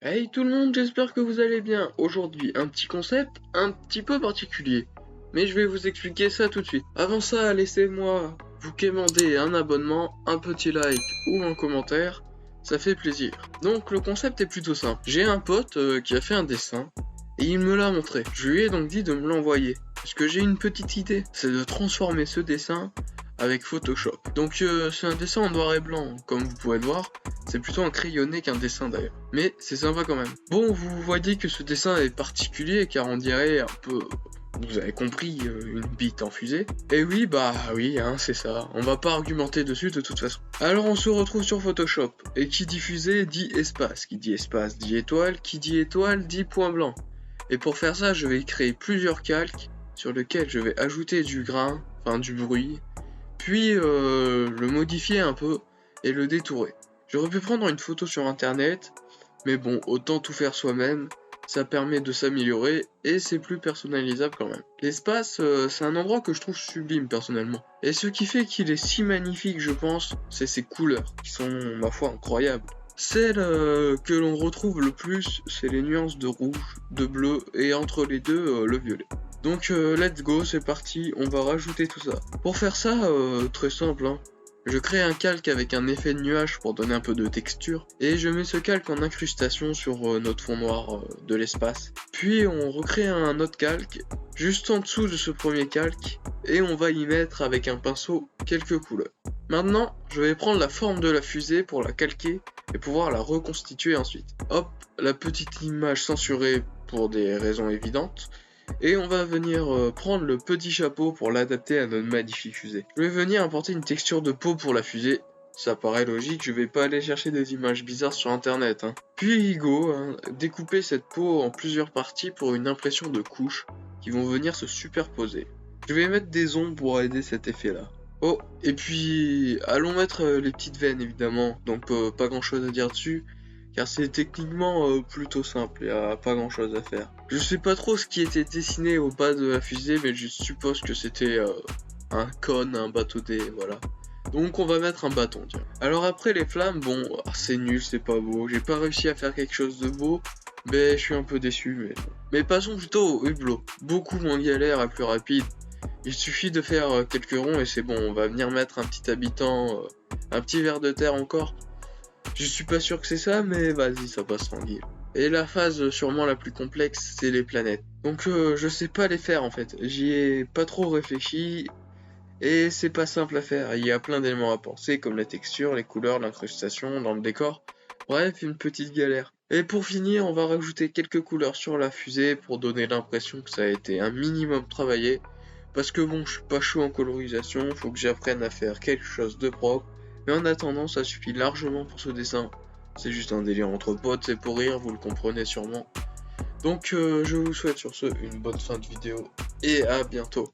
Hey tout le monde, j'espère que vous allez bien. Aujourd'hui, un petit concept un petit peu particulier. Mais je vais vous expliquer ça tout de suite. Avant ça, laissez-moi vous quémander un abonnement, un petit like ou un commentaire. Ça fait plaisir. Donc le concept est plutôt simple. J'ai un pote qui a fait un dessin et il me l'a montré. Je lui ai donc dit de me l'envoyer. Parce que j'ai une petite idée. C'est de transformer ce dessin avec Photoshop. Donc c'est un dessin en noir et blanc, comme vous pouvez le voir. C'est plutôt un crayonné qu'un dessin d'ailleurs. Mais c'est sympa quand même. Bon, vous voyez que ce dessin est particulier car on dirait un peu... Vous avez compris, une bite en fusée. Et oui, bah oui, hein, c'est ça. On va pas argumenter dessus de toute façon. Alors on se retrouve sur Photoshop. Et qui dit fusée dit espace. Qui dit espace dit étoile. Qui dit étoile dit point blanc. Et pour faire ça, je vais créer plusieurs calques sur lesquels je vais ajouter du grain, enfin du bruit, puis le modifier un peu et le détourer. J'aurais pu prendre une photo sur internet, mais bon, autant tout faire soi-même, ça permet de s'améliorer et c'est plus personnalisable quand même. L'espace, c'est un endroit que je trouve sublime personnellement. Et ce qui fait qu'il est si magnifique, je pense, c'est ses couleurs, qui sont, ma foi, incroyables. Celles que l'on retrouve le plus, c'est les nuances de rouge, de bleu et entre les deux, le violet. Donc let's go, c'est parti, on va rajouter tout ça. Pour faire ça, très simple, hein. Je crée un calque avec un effet de nuage pour donner un peu de texture, et je mets ce calque en incrustation sur notre fond noir de l'espace. Puis on recrée un autre calque, juste en dessous de ce premier calque, et on va y mettre avec un pinceau quelques couleurs. Maintenant, je vais prendre la forme de la fusée pour la calquer et pouvoir la reconstituer ensuite. Hop, la petite image censurée pour des raisons évidentes. Et on va venir prendre le petit chapeau pour l'adapter à notre magnifique fusée. Je vais venir apporter une texture de peau pour la fusée. Ça paraît logique, je vais pas aller chercher des images bizarres sur internet. Hein. Puis go, hein, découper cette peau en plusieurs parties pour une impression de couches qui vont venir se superposer. Je vais mettre des ombres pour aider cet effet là. Oh, et puis allons mettre les petites veines évidemment, donc pas grand chose à dire dessus. Car c'est techniquement plutôt simple, il n'y a pas grand chose à faire. Je sais pas trop ce qui était dessiné au bas de la fusée, mais je suppose que c'était un cône, un bateau D, voilà. Donc on va mettre un bâton, tiens. Alors après les flammes, bon, c'est nul, c'est pas beau, j'ai pas réussi à faire quelque chose de beau, mais je suis un peu déçu, mais bon. Mais passons plutôt au hublot, beaucoup moins galère et plus rapide. Il suffit de faire quelques ronds et c'est bon, on va venir mettre un petit habitant, un petit ver de terre encore. Je suis pas sûr que c'est ça, mais vas-y, ça passe tranquille. Et la phase sûrement la plus complexe, c'est les planètes. Donc je sais pas les faire en fait. J'y ai pas trop réfléchi et c'est pas simple à faire. Il y a plein d'éléments à penser comme la texture, les couleurs, l'incrustation dans le décor. Bref, une petite galère. Et pour finir, on va rajouter quelques couleurs sur la fusée pour donner l'impression que ça a été un minimum travaillé. Parce que bon, je suis pas chaud en colorisation, faut que j'apprenne à faire quelque chose de propre. Mais en attendant, ça suffit largement pour ce dessin. C'est juste un délire entre potes, c'est pour rire, vous le comprenez sûrement. Donc je vous souhaite sur ce une bonne fin de vidéo et à bientôt.